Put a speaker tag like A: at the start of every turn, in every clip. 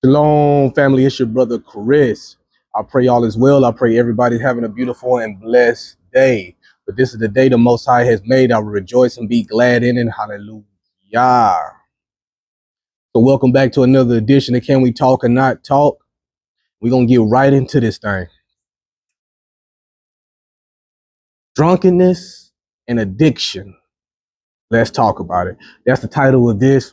A: Shalom, family. It's your brother Chris. I pray all is well. I pray everybody's having a beautiful and blessed day. But this is the day the Most High has made. I will rejoice and be glad in it. Hallelujah. So welcome back to another edition of Can We Talk or Not Talk? We're going to get right into this thing. Drunkenness and addiction. Let's talk about it. That's the title of this.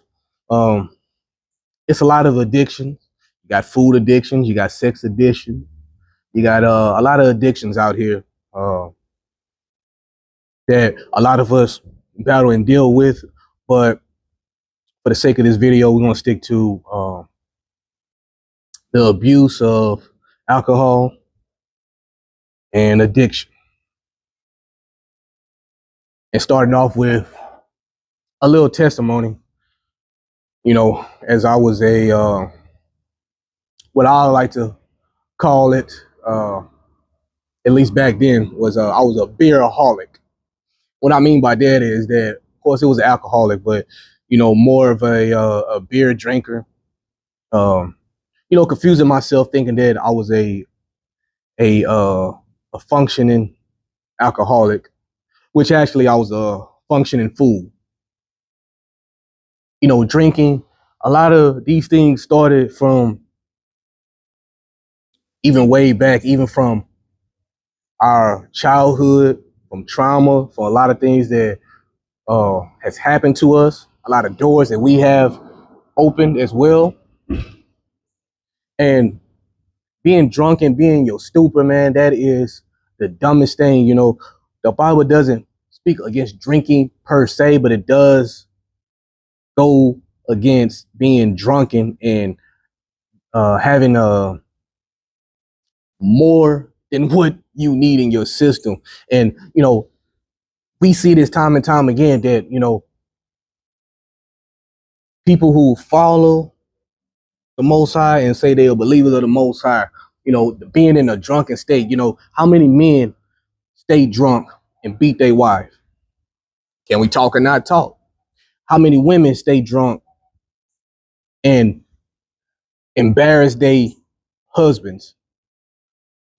A: It's a lot of addictions. You got food addictions. You got sex addiction. You got a lot of addictions out here that a lot of us battle and deal with. But for the sake of this video, we're going to stick to the abuse of alcohol and addiction. And starting off with a little testimony, you know, as I was what I like to call it, at least back then, was I was a beeraholic. What I mean by that is that, of course, it was an alcoholic, but, you know, more of a beer drinker. Confusing myself, thinking that I was a functioning alcoholic, which actually I was a functioning fool. You know, drinking, a lot of these things started from even way back, even from our childhood, from trauma, for a lot of things that has happened to us, a lot of doors that we have opened as well. And being drunk and being your stupid, man, that is the dumbest thing. You know, the Bible doesn't speak against drinking per se, but it does go against being drunken and having more than what you need in your system. And, you know, we see this time and time again that, you know, people who follow the Most High and say they are believers of the Most High, you know, being in a drunken state, you know, how many men stay drunk and beat their wife? Can we talk or not talk? How many women stay drunk and embarrass their husbands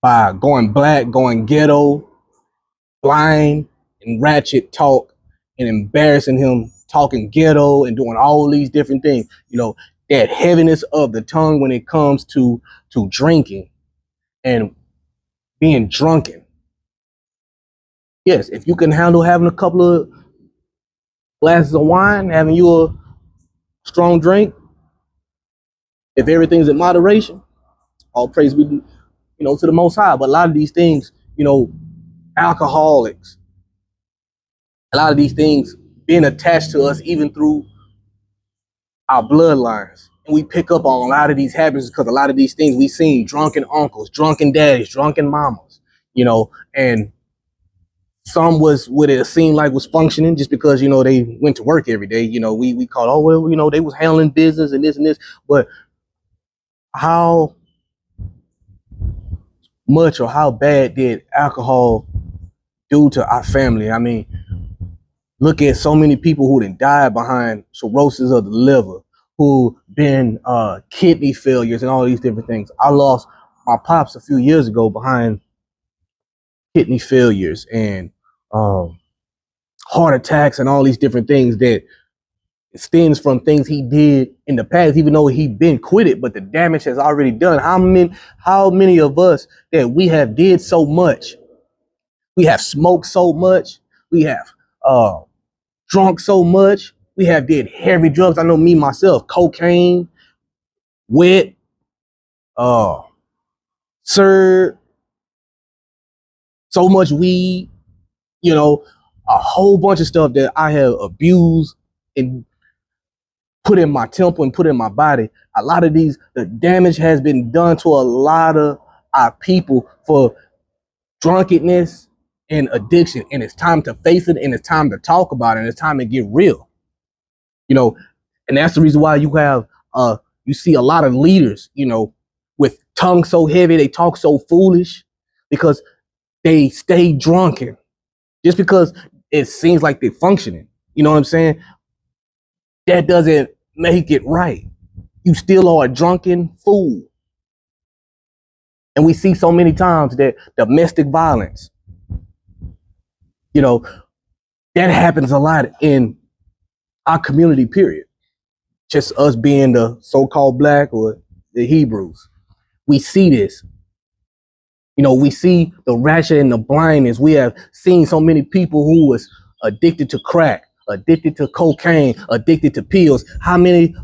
A: by going black, going ghetto, blind, and ratchet talk and embarrassing him, talking ghetto and doing all these different things? You know, that heaviness of the tongue when it comes to drinking and being drunken. Yes, if you can handle having a couple of glasses of wine, having you a strong drink, if everything's in moderation, all praise be, you know, to the Most High. But a lot of these things, you know, alcoholics, a lot of these things being attached to us even through our bloodlines. And we pick up on a lot of these habits because a lot of these things we seen drunken uncles, drunken daddies, drunken mamas, you know, and some was what it seemed like was functioning just because, you know, they went to work every day. You know, we called, oh, well, you know, they was handling business and this. But how much or how bad did alcohol do to our family? I mean, look at so many people who done died behind cirrhosis of the liver, who been kidney failures and all these different things. I lost my pops a few years ago behind kidney failures and heart attacks and all these different things that stems from things he did in the past, even though he been quitted, but the damage has already done. How many of us that we have did so much, we have smoked so much, we have drunk so much, we have did heavy drugs. I know me myself, cocaine, wet, sir, so much weed, you know, a whole bunch of stuff that I have abused and put in my temple and put in my body. A lot of these, the damage has been done to a lot of our people for drunkenness and addiction. And it's time to face it, and it's time to talk about it, and it's time to get real. You know, and that's the reason why you have you see a lot of leaders, you know, with tongue so heavy, they talk so foolish because they stay drunken. Just because it seems like they're functioning. You know what I'm saying? That doesn't make it right. You still are a drunken fool. And we see so many times that domestic violence, you know, that happens a lot in our community, period. Just us being the so-called black or the Hebrews. We see this. We see the ratchet and the blindness. We have seen so many people who was addicted to crack, addicted to cocaine, addicted to pills. How many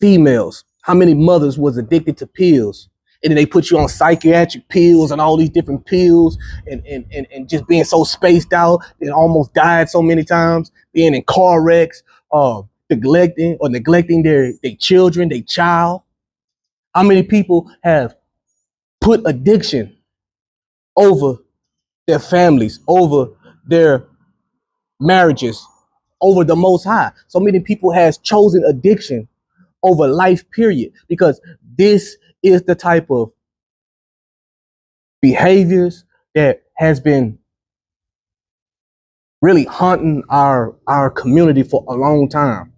A: females, how many mothers was addicted to pills? And then they put you on psychiatric pills and all these different pills and just being so spaced out and almost died so many times, being in car wrecks, neglecting their children, their child. How many people have put addiction over their families, over their marriages, over the Most High? So many people has chosen addiction over life, period, because this is the type of behaviors that has been really haunting our community for a long time.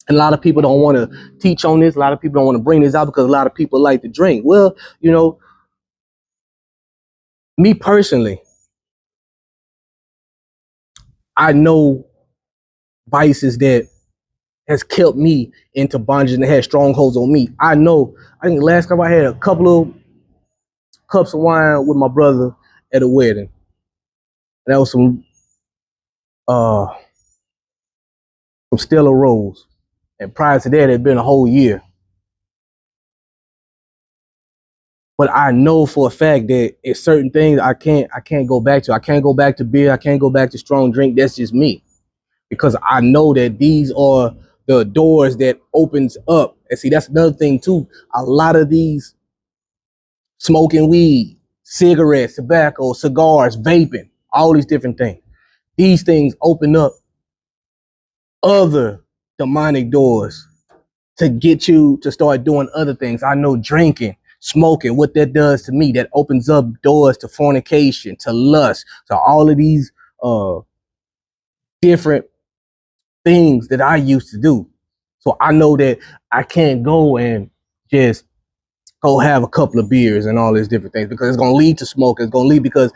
A: And a lot of people don't want to teach on this. A lot of people don't want to bring this out because a lot of people like to drink. Well, me personally, I know vices that has kept me into bondage and had strongholds on me. I think last time I had a couple of cups of wine with my brother at a wedding. And that was some Stella Rose. And prior to that, it had been a whole year. But I know for a fact that it's certain things I can't go back to. I can't go back to beer. I can't go back to strong drink. That's just me. Because I know that these are the doors that opens up. And see, that's another thing too. A lot of these smoking weed, cigarettes, tobacco, cigars, vaping, all these different things. These things open up other demonic doors to get you to start doing other things. I know drinking, smoking, what that does to me, that opens up doors to fornication, to lust, to all of these different things that I used to do. So I know that I can't go and just go have a couple of beers and all these different things, because it's going to lead to smoke. It's going to lead, because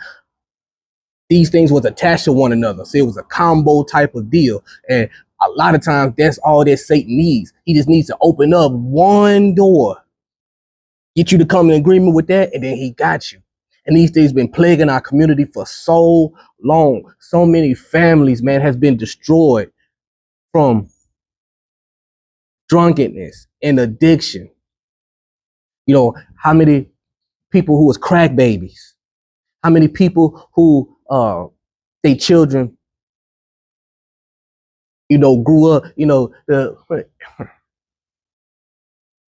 A: these things was attached to one another. So it was a combo type of deal. And a lot of times that's all that Satan needs. He just needs to open up one door, get you to come in agreement with that, and then he got you. And these things been plaguing our community for so long. So many families, man, has been destroyed from drunkenness and addiction. How many people who was crack babies? How many people who their children, grew up,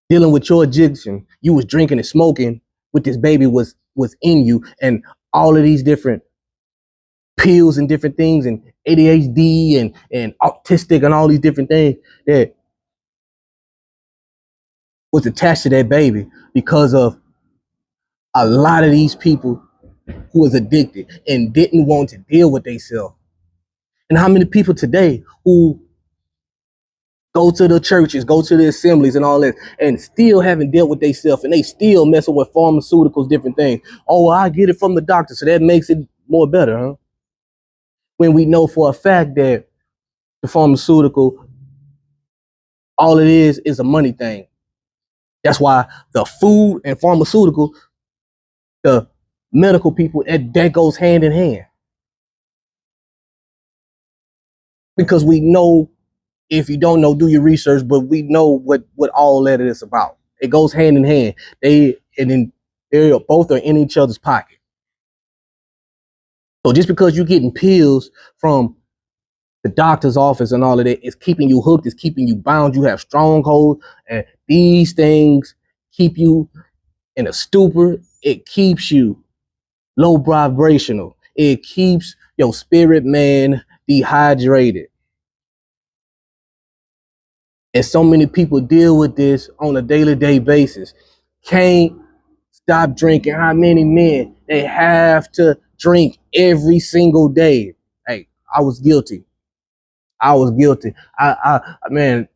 A: dealing with your addiction. You was drinking and smoking with this baby was in you, and all of these different pills and different things, and ADHD and autistic and all these different things that was attached to that baby because of a lot of these people who was addicted and didn't want to deal with themselves. And how many people today who go to the churches, go to the assemblies and all that, and still haven't dealt with themselves, and they still messing with pharmaceuticals, different things. Oh, I get it from the doctor, so that makes it more better, huh? When we know for a fact that the pharmaceutical, all it is a money thing. That's why the food and pharmaceutical, the medical people, that goes hand in hand. Because we know, if you don't know, do your research, but we know what all that is about. It goes hand in hand. They both are in each other's pocket. So just because you're getting pills from the doctor's office and all of that, it's keeping you hooked, it's keeping you bound. You have strongholds, and these things keep you in a stupor. It keeps you low vibrational. It keeps your spirit man dehydrated. And so many people deal with this on a daily basis. Can't stop drinking. How many men, they have to drink every single day? Hey, I was guilty. Man,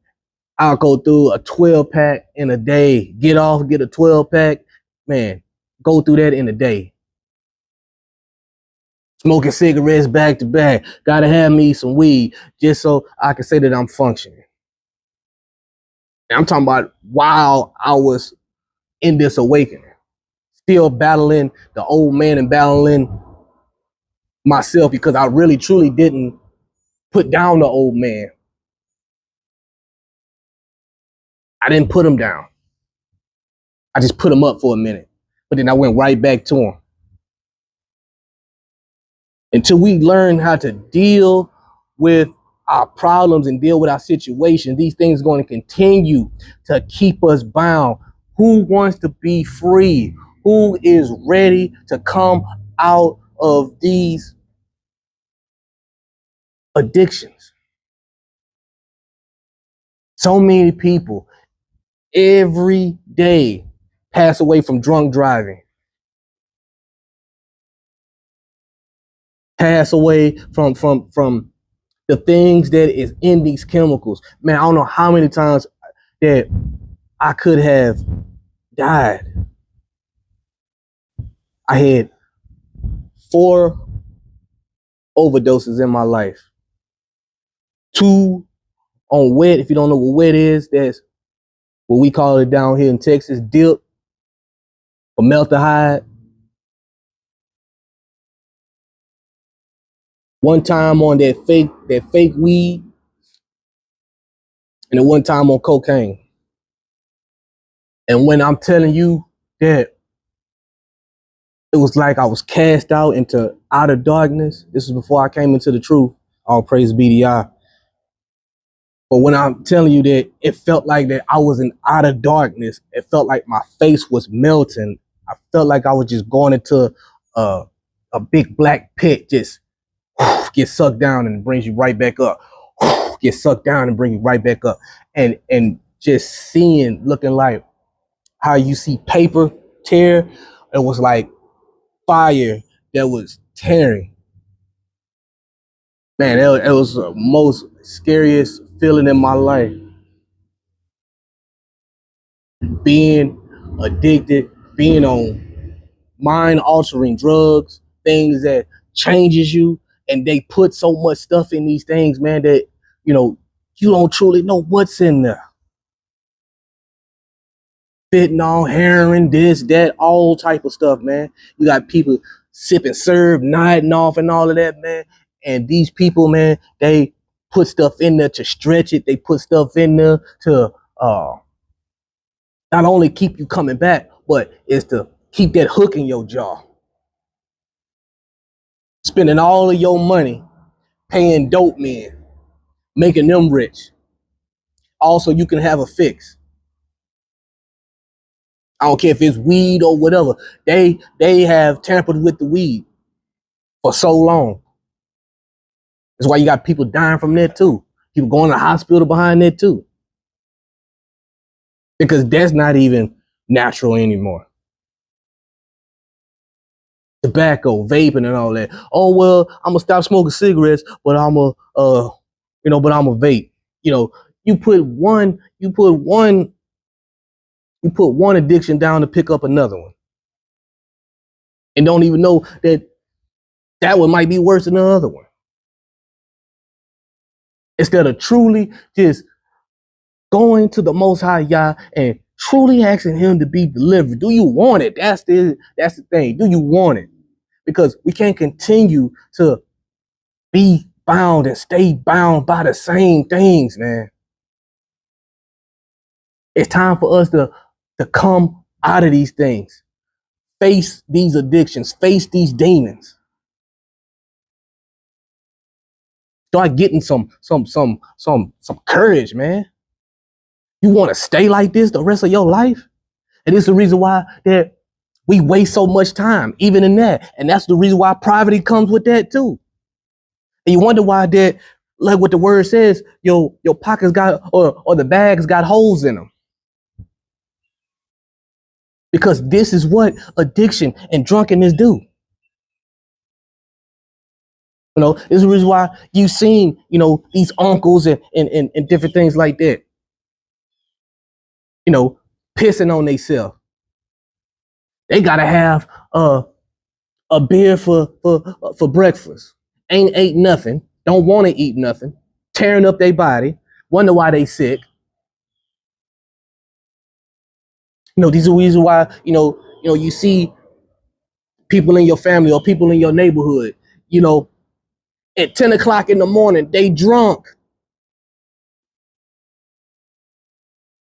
A: I'll go through a 12 pack in a day, get off, get a 12 pack, man, go through that in a day. Smoking cigarettes back to back. Gotta have me some weed just so I can say that I'm functioning. And I'm talking about while I was in this awakening, still battling the old man and battling myself because I really truly didn't put down the old man. I didn't put him down. I just put him up for a minute, but then I went right back to him. Until we learn how to deal with our problems and deal with our situations, these things are going to continue to keep us bound. Who wants to be free? Who is ready to come out of these addictions? So many people every day pass away from drunk driving, pass away from the things that is in these chemicals. Man, I don't know how many times that I could have died. I had 4 overdoses in my life. 2 on wet. If you don't know what wet is, that's what we call it down here in Texas, dip, formaldehyde. One time on that fake weed, and then one time on cocaine. And when I'm telling you that it was like I was cast out into outer darkness, this was before I came into the truth. All praise be to Yah. But when I'm telling you that it felt like that I was in outer darkness, it felt like my face was melting. I felt like I was just going into a big black pit, just get sucked down and brings you right back up. Get sucked down and bring you right back up. And just seeing, looking like how you see paper tear, it was like fire that was tearing. Man, it was the most scariest feeling in my life. Being addicted, being on mind-altering drugs, things that changes you, and they put so much stuff in these things, man, that you don't truly know what's in there. Fentanyl, heroin, this, that, all type of stuff, man. You got people sipping serve, nodding off and all of that, man. And these people, man, they put stuff in there to stretch it. They put stuff in there to not only keep you coming back, but it's to keep that hook in your jaw. Spending all of your money paying dope men, making them rich. Also, you can have a fix. I don't care if it's weed or whatever. They have tampered with the weed for so long. That's why you got people dying from that too. People going to the hospital behind that too. Because that's not even natural anymore. Tobacco, vaping, and all that. Oh well, I'm gonna stop smoking cigarettes, but I'm a vape. You put one addiction down to pick up another one, and don't even know that one might be worse than the other one. Instead of truly just going to the Most High Yah and truly asking Him to be delivered. Do you want it? That's the thing. Do you want it? Because we can't continue to be bound and stay bound by the same things, man. It's time for us to come out of these things, face these addictions, face these demons. Start getting some courage, man. You want to stay like this the rest of your life? And it's the reason why that we waste so much time, even in that. And that's the reason why poverty comes with that too. And you wonder why that, like what the word says, your pockets got, or the bags got holes in them. Because this is what addiction and drunkenness do. This is the reason why you've seen, these uncles and different things like that. you know, pissing on themselves. They gotta have a beer for breakfast. Ain't ate nothing. Don't want to eat nothing. Tearing up their body. Wonder why they sick. These are reasons why you see people in your family or people in your neighborhood. At 10 o'clock in the morning, they drunk.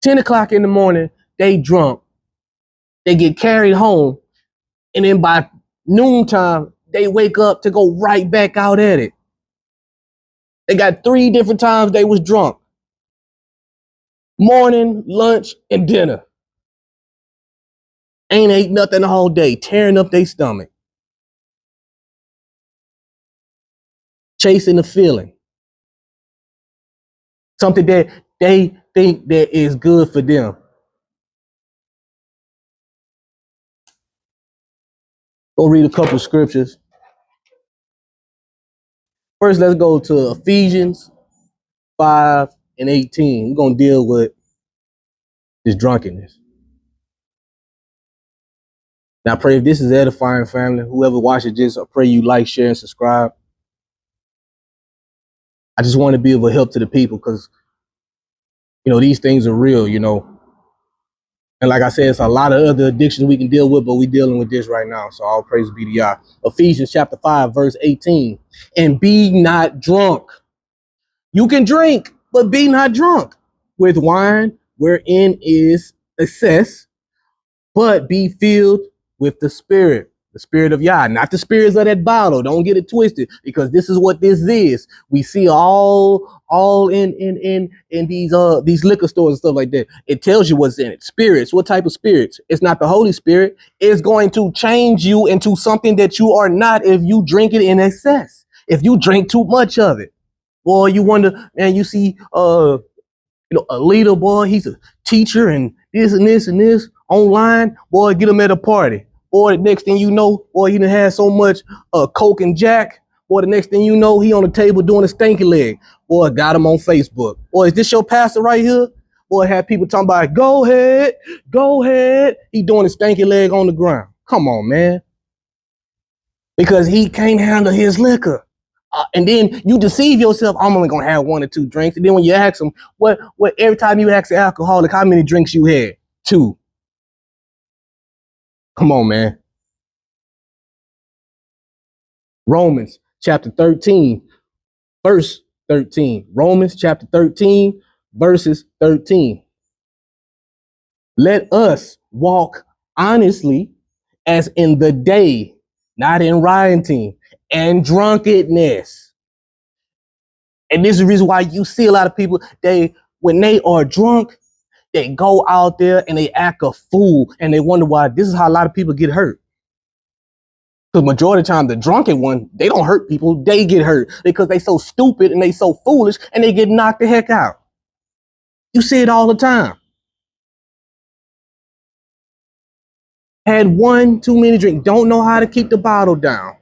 A: 10 o'clock in the morning, they drunk. They get carried home, and then by noontime, they wake up to go right back out at it. They got 3 different times they was drunk. Morning, lunch, and dinner. Ain't ate nothing all day, tearing up their stomach. Chasing the feeling. Something that they think that is good for them. Go read a couple of scriptures. First, let's go to Ephesians 5:18. We're going to deal with this drunkenness. Now, I pray if this is edifying, family, whoever watches this, I pray you like, share, and subscribe. I just want to be of a help to the people because, these things are real, And like I said, it's a lot of other addictions we can deal with, but we're dealing with this right now. So all praise be to Yah. Ephesians chapter 5, verse 18. And be not drunk. You can drink, but be not drunk with wine, wherein is excess, but be filled with the Spirit of Yah, not the spirits of that bottle. Don't get it twisted, because this is what this is. We see all in these liquor stores and stuff like that. It tells you what's in it. Spirits. What type of spirits? It's not the Holy Spirit. It's going to change you into something that you are not if you drink it in excess. If you drink too much of it. Boy, you wonder, man, you see a leader, boy, he's a teacher and this online, boy, get him at a party. Boy, the next thing you know, boy, he done had so much Coke and Jack. Boy, the next thing you know, he on the table doing a stanky leg. Boy, got him on Facebook. Boy, is this your pastor right here? Boy, had people talking about, go ahead. He doing a stanky leg on the ground. Come on, man. Because he can't handle his liquor. And then you deceive yourself, I'm only going to have 1 or 2 drinks. And then when you ask them, what every time you ask an alcoholic, how many drinks you had? 2. Come on, man. Romans chapter 13, verse 13. Romans chapter 13, verses 13. Let us walk honestly as in the day, not in rioting and drunkenness. And this is the reason why you see a lot of people, when they are drunk, they go out there and they act a fool, and they wonder why. This is how a lot of people get hurt. Because majority of the time, the drunken one, they don't hurt people. They get hurt because they so stupid and they so foolish and they get knocked the heck out. You see it all the time. Had 1 too many drinks. Don't know how to keep the bottle down.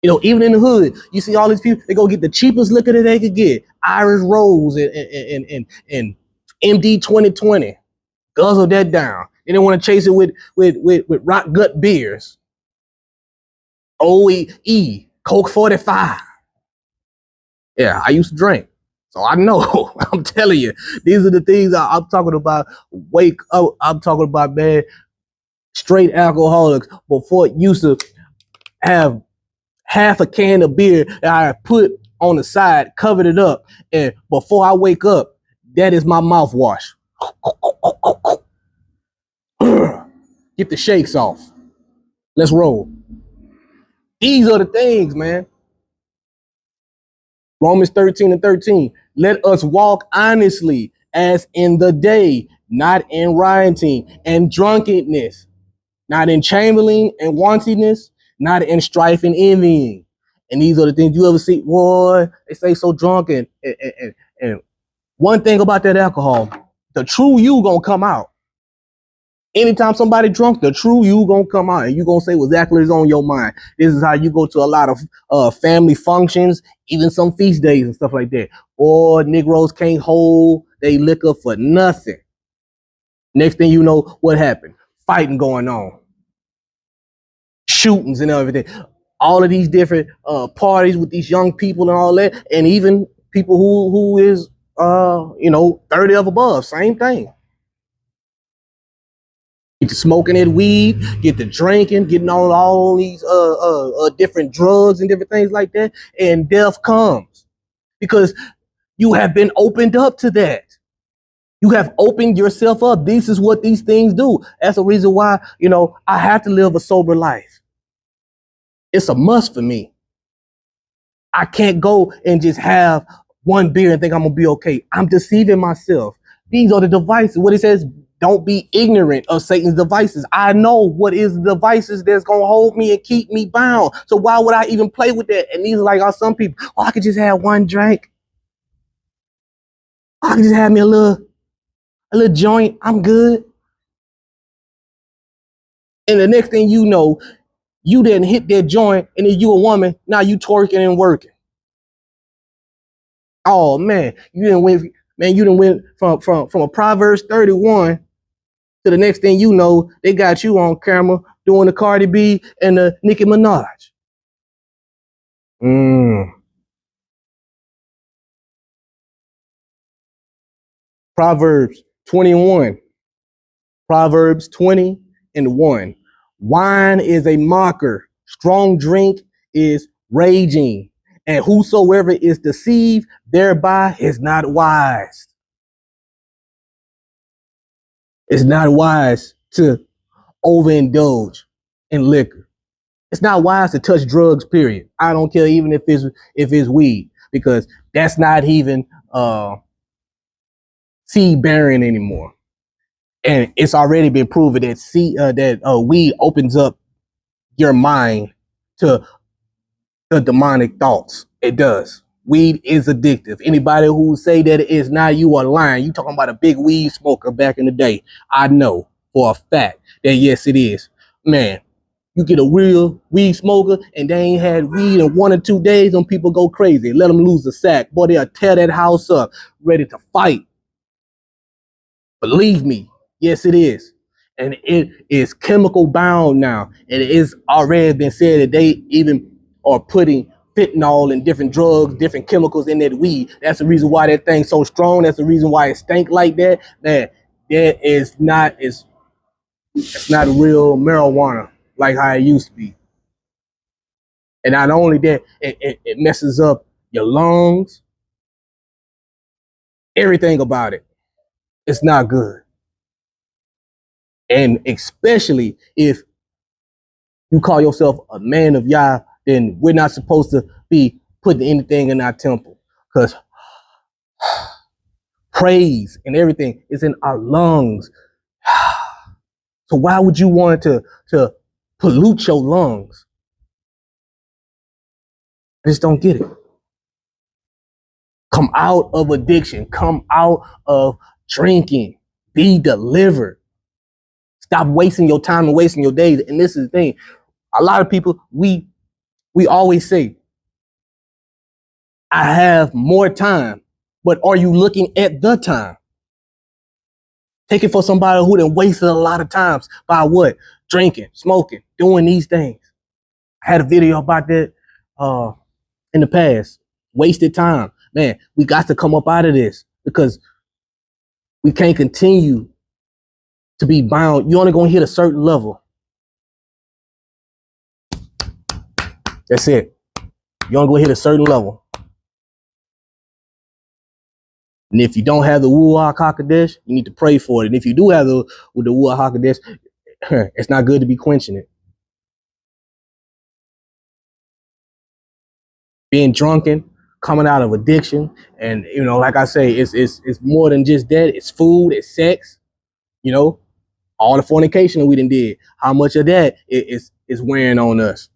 A: Even in the hood, you see all these people, they go get the cheapest liquor that they could get. Irish Rose and MD 2020. Guzzle that down. They didn't want to chase it with rock gut beers. OE, Coke 45. Yeah, I used to drink. So I know. I'm telling you, these are the things I'm talking about. Wake up. I'm talking about, man, straight alcoholics. Before it used to have half a can of beer that I put on the side, covered it up, and before I wake up, that is my mouthwash. Get the shakes off. Let's roll. These are the things, man. Romans 13:13. Let us walk honestly as in the day, not in rioting and drunkenness, not in chambering and wantonness, not in strife and envying. And these are the things you ever see. Boy, they say so drunk. And one thing about that alcohol, the true you gonna come out. Anytime somebody drunk, the true you gonna come out and you gonna say what exactly is on your mind. This is how you go to a lot of family functions, even some feast days and stuff like that. Or Negroes can't hold they liquor for nothing. Next thing you know, what happened? Fighting going on, shootings and everything. All of these different parties with these young people and all that, and even people who is 30 of above, same thing. Get to smoking that weed, get to drinking, getting on all these different drugs and different things like that, and death comes because you have been opened up to that. You have opened yourself up. This is what these things do. That's the reason why, I have to live a sober life. It's a must for me. I can't go and just have one beer and think I'm going to be okay. I'm deceiving myself. These are the devices. What it says, don't be ignorant of Satan's devices. I know what is the devices that's going to hold me and keep me bound. So why would I even play with that? And these are like some people, I could just have one drink. I could just have me a little joint. I'm good. And the next thing you know, you didn't hit that joint, and then you a woman, now you twerking and working. Oh man, you didn't win, man. You didn't win from a Proverbs 31 to the next thing you know, they got you on camera doing the Cardi B and the Nicki Minaj. Proverbs 21. Proverbs 20:1. Wine is a mocker. Strong drink is raging. And whosoever is deceived thereby is not wise. It's not wise to overindulge in liquor. It's not wise to touch drugs, period. I don't care even if it's weed, because that's not even seed bearing anymore. And it's already been proven that weed opens up your mind to the demonic thoughts. It does. Weed is addictive. Anybody who say that it is not, you are lying. You talking about a big weed smoker back in the day. I know for a fact that yes, it is. Man, you get a real weed smoker and they ain't had weed in 1 or 2 days, and people go crazy. Let them lose the sack. Boy, they'll tear that house up, ready to fight. Believe me, yes, it is. And it is chemical bound now. And it is already been said that they even are putting fentanyl and different drugs, different chemicals in that weed. That's the reason why that thing's so strong. That's the reason why it stank like that. That it's not real marijuana like how it used to be. And not only that, it messes up your lungs, everything about it. It's not good. And especially if you call yourself a man of Yah, then we're not supposed to be putting anything in our temple, because praise and everything is in our lungs. So why would you want to pollute your lungs? I just don't get it. Come out of addiction. Come out of drinking. Be delivered. Stop wasting your time and wasting your days. And this is the thing. A lot of people, we always say, I have more time, but are you looking at the time? Take it for somebody who done wasted a lot of times by what? Drinking, smoking, doing these things. I had a video about that in the past. Wasted time. Man, we got to come up out of this, because we can't continue to be bound. You're only going to hit a certain level. That's it. You're only going to hit a certain level. And if you don't have the Ruach HaKodesh, you need to pray for it. And if you do have the Ruach HaKodesh, it's not good to be quenching it. Being drunken, coming out of addiction, and like I say, it's more than just that. It's food, it's sex, all the fornication that we done did. How much of that is wearing on us?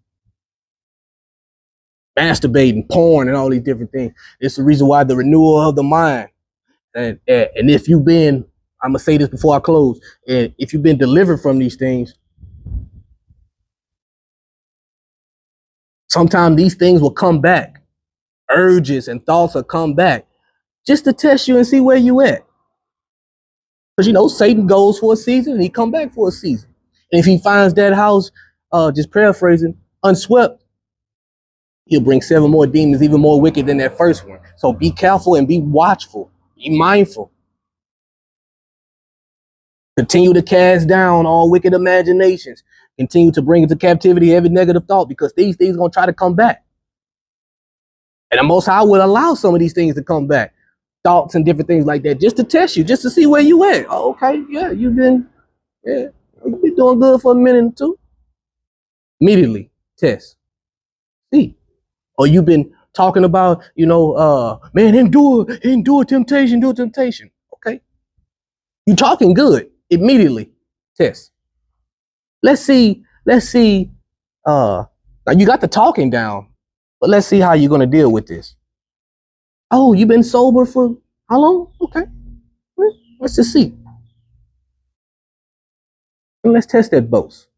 A: Masturbating, porn, and all these different things. It's the reason why the renewal of the mind. And if you've been, I'm gonna say this before I close, and if you've been delivered from these things, sometimes these things will come back. Urges and thoughts will come back just to test you and see where you at. Because Satan goes for a season and he come back for a season. And if he finds that house, just paraphrasing, unswept, he'll bring 7 more demons, even more wicked than that first one. So be careful and be watchful. Be mindful. Continue to cast down all wicked imaginations. Continue to bring into captivity every negative thought, because these things are going to try to come back. And the Most High will allow some of these things to come back. Thoughts and different things like that, just to test you, just to see where you at. Oh, okay, yeah, you've been doing good for a minute or two. Immediately test. See. Or you've been talking about, man, endure temptation, Okay. You talking good. Immediately test. Let's see. Now you got the talking down, but let's see how you're going to deal with this. Oh, you've been sober for how long? Okay. Let's just see. And let's test that boast.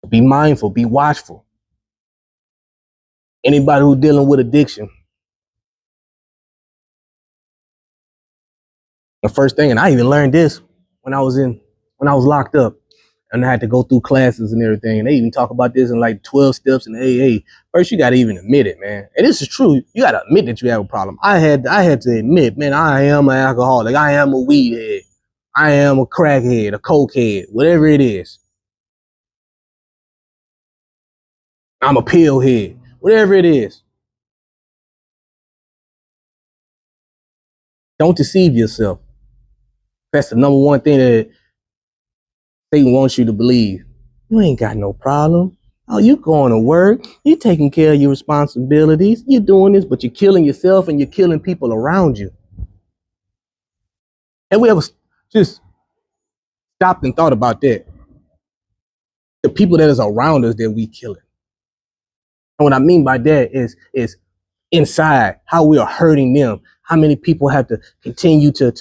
A: Be mindful, be watchful. Anybody who's dealing with addiction, the first thing, and I even learned this when I was locked up, and I had to go through classes and everything, and they even talk about this in like 12 steps in AA. First, you got to even admit it, man. And this is true. You got to admit that you have a problem. I had to admit, man, I am an alcoholic. I am a weed head. I am a crackhead, a coke head, whatever it is. I'm a pill head, whatever it is. Don't deceive yourself. That's the number one thing that Satan wants you to believe. You ain't got no problem. Oh, you going to work. You taking care of your responsibilities. You're doing this, but you're killing yourself and you're killing people around you. Have we ever just stopped and thought about that? The people that is around us that we killing. And what I mean by that is inside, how we are hurting them. How many people have to continue to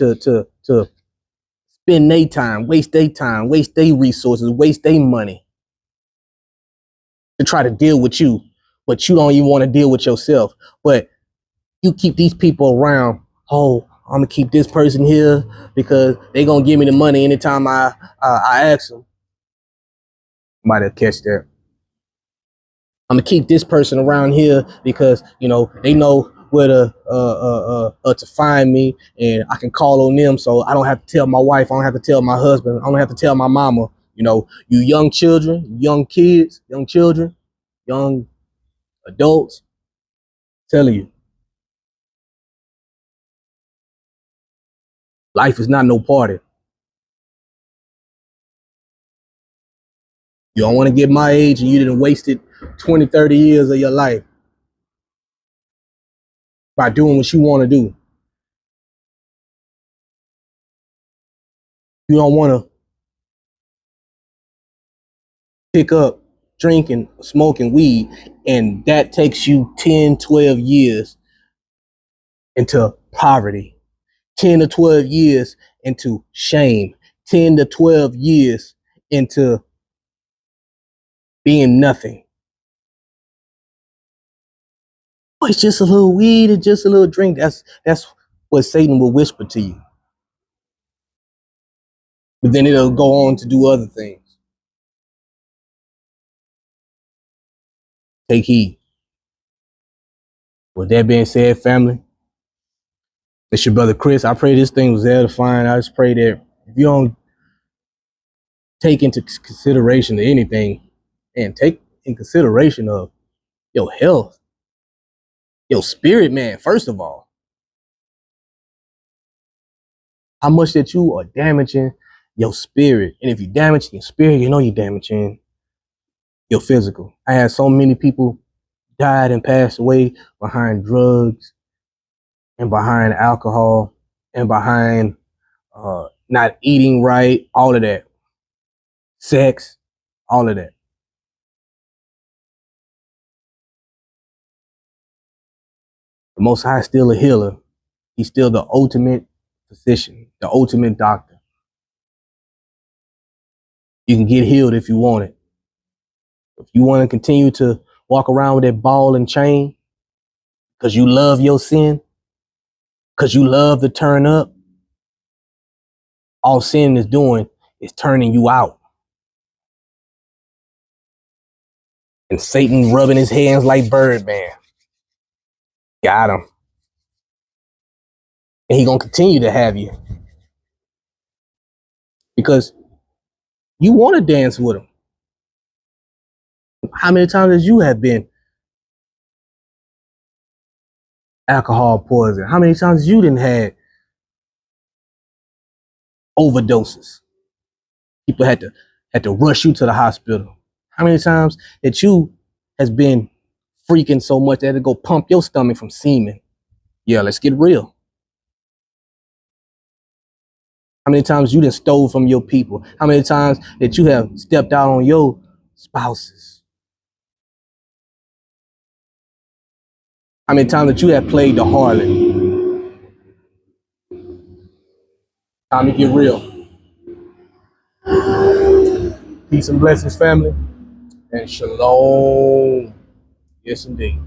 A: spend their time, waste their resources, waste their money to try to deal with you, but you don't even want to deal with yourself. But you keep these people around. Oh, I'm gonna keep this person here because they gonna give me the money anytime I ask them. Might have catch that. I'm gonna keep this person around here because they know where to find me, and I can call on them, so I don't have to tell my wife, I don't have to tell my husband, I don't have to tell my mama. You young children, young kids, young children, young adults, telling you, life is not no party. You don't want to get my age and you didn't wasted 20, 30 years of your life by doing what you want to do. You don't want to pick up drinking, smoking weed, and that takes you 10, 12 years into poverty, 10 to 12 years into shame, 10 to 12 years into being nothing. Oh, it's just a little weed, it's just a little drink. That's what Satan will whisper to you. But then it'll go on to do other things. Take heed. With that being said, family, it's your brother Chris. I pray this thing was edifying. I just pray that if you don't take into consideration of anything, and take in consideration of your health, your spirit, man, first of all, how much that you are damaging your spirit. And if you're damaging your spirit, you're damaging your physical. I had so many people died and passed away behind drugs and behind alcohol and behind not eating right, all of that. Sex, all of that. The Most High is still a healer. He's still the ultimate physician, the ultimate doctor. You can get healed if you want it. If you want to continue to walk around with that ball and chain because you love your sin, because you love to turn up, all sin is doing is turning you out. And Satan rubbing his hands like Birdman. Got him. And he gonna continue to have you. Because you want to dance with him. How many times has you have been alcohol poison? How many times you didn't have overdoses? People had to rush you to the hospital. How many times that you has been freaking so much that it go pump your stomach from semen? Yeah, let's get real. How many times you done stole from your people? How many times that you have stepped out on your spouses? How many times that you have played the harlot? Time to get real. Peace and blessings, family. And shalom. Yes, indeed.